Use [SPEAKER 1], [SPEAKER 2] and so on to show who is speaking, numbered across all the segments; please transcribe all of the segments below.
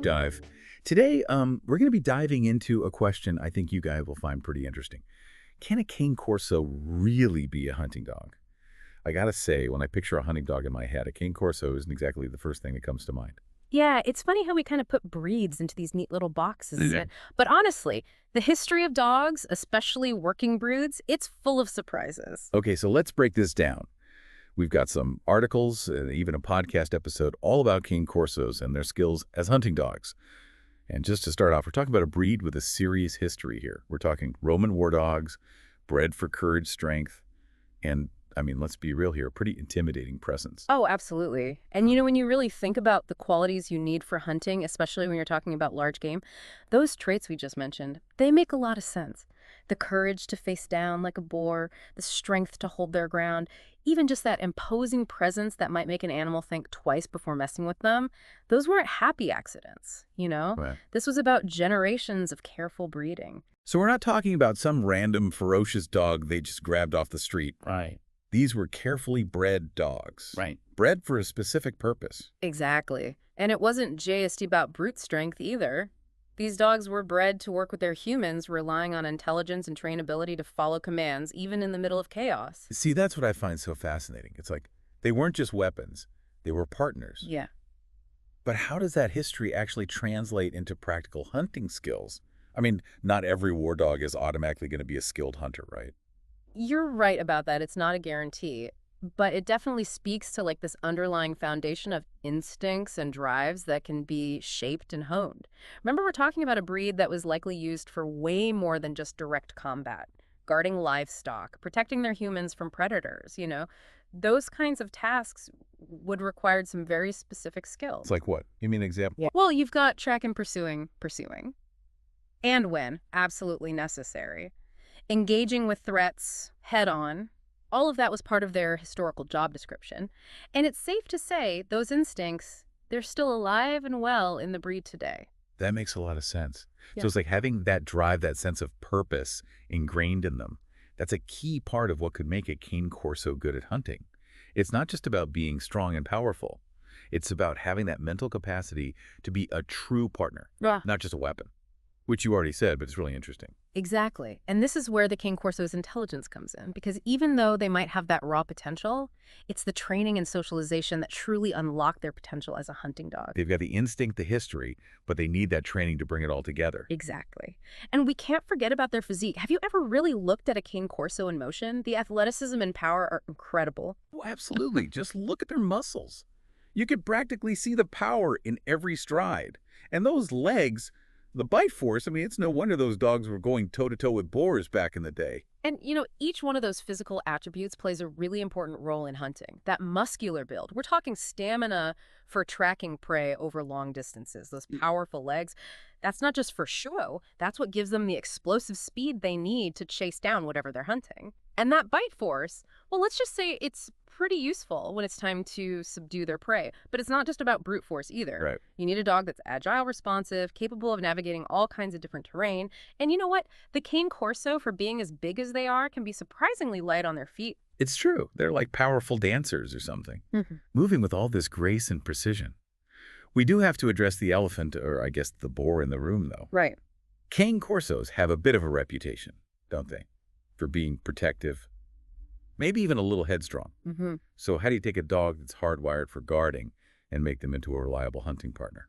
[SPEAKER 1] deep dive. Today, we're going to be diving into a question I think you guys will find pretty interesting. Can a Cane Corso really be a hunting dog? I gotta say, when I picture a hunting dog in my head, a Cane Corso isn't exactly the first thing that comes to mind.
[SPEAKER 2] Yeah, it's funny how we kind of put breeds into these neat little boxes.
[SPEAKER 1] Yeah.
[SPEAKER 2] But honestly, the history of dogs, especially working broods, it's full of surprises.
[SPEAKER 1] Okay, so let's break this down. We've got some articles, even a podcast episode all about Cane Corsos and their skills as hunting dogs. And just to start off, we're talking about a breed with a serious history here. We're talking Roman war dogs, bred for courage, strength, and, I mean, let's be real here, a pretty intimidating presence.
[SPEAKER 2] Oh, absolutely. And when you really think about the qualities you need for hunting, especially when you're talking about large game, those traits we just mentioned, they make a lot of sense. The courage to face down like a boar, the strength to hold their ground, even just that imposing presence that might make an animal think twice before messing with them, those weren't happy accidents.
[SPEAKER 1] Right.
[SPEAKER 2] This was about generations of careful breeding.
[SPEAKER 1] So we're not talking about some random ferocious dog they just grabbed off the street.
[SPEAKER 3] Right.
[SPEAKER 1] These were carefully bred dogs.
[SPEAKER 3] Right.
[SPEAKER 1] Bred for a specific purpose.
[SPEAKER 2] Exactly. And it wasn't just about brute strength either. These dogs were bred to work with their humans, relying on intelligence and trainability to follow commands, even in the middle of chaos.
[SPEAKER 1] See, that's what I find so fascinating. It's like they weren't just weapons, they were partners.
[SPEAKER 2] Yeah.
[SPEAKER 1] But how does that history actually translate into practical hunting skills? I mean, not every war dog is automatically going to be a skilled hunter, right?
[SPEAKER 2] You're right about that. It's not a guarantee. But it definitely speaks to this underlying foundation of instincts and drives that can be shaped and honed. Remember, we're talking about a breed that was likely used for way more than just direct combat, guarding livestock, protecting their humans from predators. Those kinds of tasks would require some very specific skills.
[SPEAKER 1] It's like what? You mean an example?
[SPEAKER 2] Yeah. Well, you've got track and pursuing, and when absolutely necessary, engaging with threats head on. All of that was part of their historical job description. And it's safe to say those instincts, they're still alive and well in the breed today.
[SPEAKER 1] That makes a lot of sense.
[SPEAKER 2] Yeah.
[SPEAKER 1] So it's like having that drive, that sense of purpose ingrained in them. That's a key part of what could make a Cane Corso good at hunting. It's not just about being strong and powerful. It's about having that mental capacity to be a true partner, not just a weapon, which you already said, but it's really interesting.
[SPEAKER 2] Exactly. And this is where the Cane Corso's intelligence comes in, because even though they might have that raw potential, it's the training and socialization that truly unlock their potential as a hunting dog.
[SPEAKER 1] They've got the instinct, the history, but they need that training to bring it all together.
[SPEAKER 2] Exactly. And we can't forget about their physique. Have you ever really looked at a Cane Corso in motion? The athleticism and power are incredible.
[SPEAKER 1] Oh, absolutely. Just look at their muscles. You could practically see the power in every stride. And those legs, the bite force, I mean, it's no wonder those dogs were going toe-to-toe with boars back in the day.
[SPEAKER 2] And, each one of those physical attributes plays a really important role in hunting. That muscular build, we're talking stamina for tracking prey over long distances. Those powerful legs, that's not just for show. That's what gives them the explosive speed they need to chase down whatever they're hunting. And that bite force, well, let's just say it's pretty useful when it's time to subdue their prey. But it's not just about brute force either.
[SPEAKER 1] Right.
[SPEAKER 2] You need a dog that's agile, responsive, capable of navigating all kinds of different terrain. And you know what? The Cane Corso, for being as big as they are, can be surprisingly light on their feet.
[SPEAKER 1] It's true. They're like powerful dancers or something,
[SPEAKER 2] Mm-hmm.
[SPEAKER 1] moving with all this grace and precision. We do have to address the elephant, or I guess the boar in the room, though.
[SPEAKER 2] Right.
[SPEAKER 1] Cane Corsos have a bit of a reputation, don't they, for being protective, maybe even a little headstrong.
[SPEAKER 2] Mm-hmm.
[SPEAKER 1] So how do you take a dog that's hardwired for guarding and make them into a reliable hunting partner?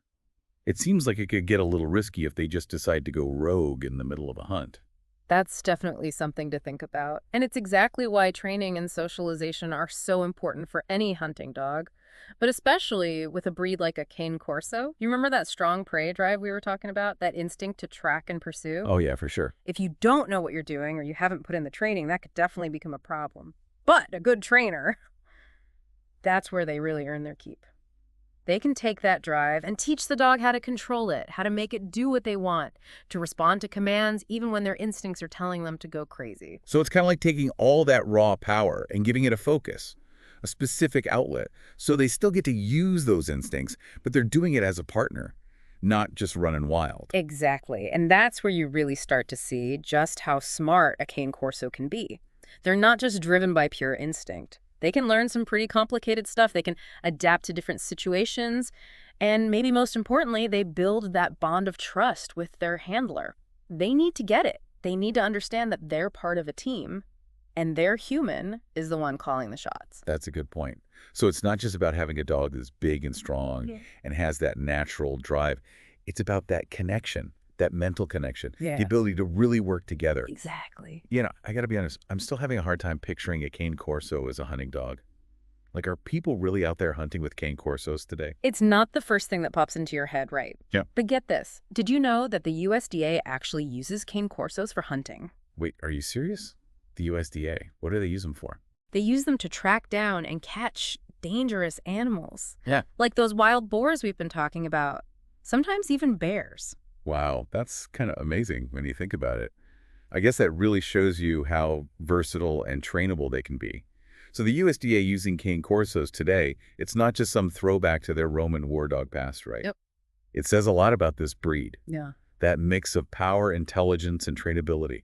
[SPEAKER 1] It seems like it could get a little risky if they just decide to go rogue in the middle of a hunt.
[SPEAKER 2] That's definitely something to think about. And it's exactly why training and socialization are so important for any hunting dog, but especially with a breed like a Cane Corso. You remember that strong prey drive we were talking about? That instinct to track and pursue?
[SPEAKER 1] Oh, yeah, for sure.
[SPEAKER 2] If you don't know what you're doing or you haven't put in the training, that could definitely become a problem. But a good trainer, that's where they really earn their keep. They can take that drive and teach the dog how to control it, how to make it do what they want, to respond to commands even when their instincts are telling them to go crazy.
[SPEAKER 1] So it's kind of like taking all that raw power and giving it a focus, a specific outlet. So they still get to use those instincts, but they're doing it as a partner, not just running wild.
[SPEAKER 2] Exactly. And that's where you really start to see just how smart a Cane Corso can be. They're not just driven by pure instinct. They can learn some pretty complicated stuff. They can adapt to different situations. And maybe most importantly, they build that bond of trust with their handler. They need to get it. They need to understand that they're part of a team and their human is the one calling the shots.
[SPEAKER 1] That's a good point. So it's not just about having a dog that's big and strong and has that natural drive. It's about that connection, that mental connection, the ability to really work together.
[SPEAKER 2] Exactly.
[SPEAKER 1] You know, I got to be honest, I'm still having a hard time picturing a Cane Corso as a hunting dog. Like, are people really out there hunting with Cane Corsos today?
[SPEAKER 2] It's not the first thing that pops into your head, right?
[SPEAKER 1] Yeah.
[SPEAKER 2] But get this. Did you know that the USDA actually uses Cane Corsos for hunting?
[SPEAKER 1] Wait, are you serious? The USDA, what do they use them for?
[SPEAKER 2] They use them to track down and catch dangerous animals.
[SPEAKER 1] Yeah.
[SPEAKER 2] Like those wild boars we've been talking about. Sometimes even bears.
[SPEAKER 1] Wow, that's kind of amazing when you think about it. I guess that really shows you how versatile and trainable they can be. So the USDA using Cane Corsos today, it's not just some throwback to their Roman war dog past, right?
[SPEAKER 2] Yep.
[SPEAKER 1] It says a lot about this breed.
[SPEAKER 2] Yeah.
[SPEAKER 1] That mix of power, intelligence, and trainability.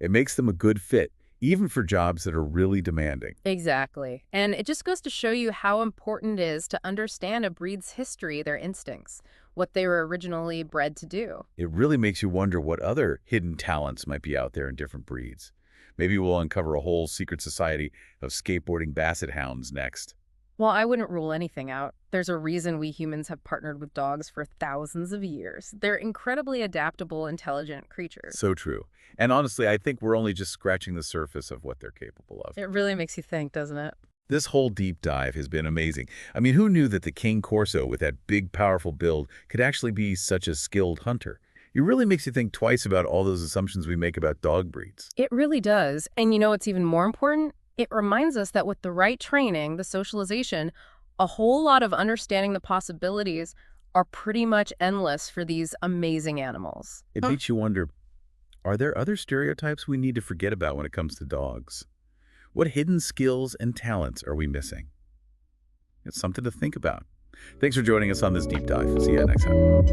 [SPEAKER 1] It makes them a good fit, even for jobs that are really demanding.
[SPEAKER 2] Exactly. And it just goes to show you how important it is to understand a breed's history, their instincts, what they were originally bred to do.
[SPEAKER 1] It really makes you wonder what other hidden talents might be out there in different breeds. Maybe we'll uncover a whole secret society of skateboarding basset hounds next.
[SPEAKER 2] Well, I wouldn't rule anything out. There's a reason we humans have partnered with dogs for thousands of years. They're incredibly adaptable, intelligent creatures.
[SPEAKER 1] So true. And honestly, I think we're only just scratching the surface of what they're capable of.
[SPEAKER 2] It really makes you think, doesn't it?
[SPEAKER 1] This whole deep dive has been amazing. I mean, who knew that the Cane Corso with that big, powerful build could actually be such a skilled hunter? It really makes you think twice about all those assumptions we make about dog breeds.
[SPEAKER 2] It really does. And you know what's even more important? It reminds us that with the right training, the socialization, a whole lot of understanding the possibilities are pretty much endless for these amazing animals.
[SPEAKER 1] It makes you wonder, are there other stereotypes we need to forget about when it comes to dogs? What hidden skills and talents are we missing? It's something to think about. Thanks for joining us on this deep dive. See you next time.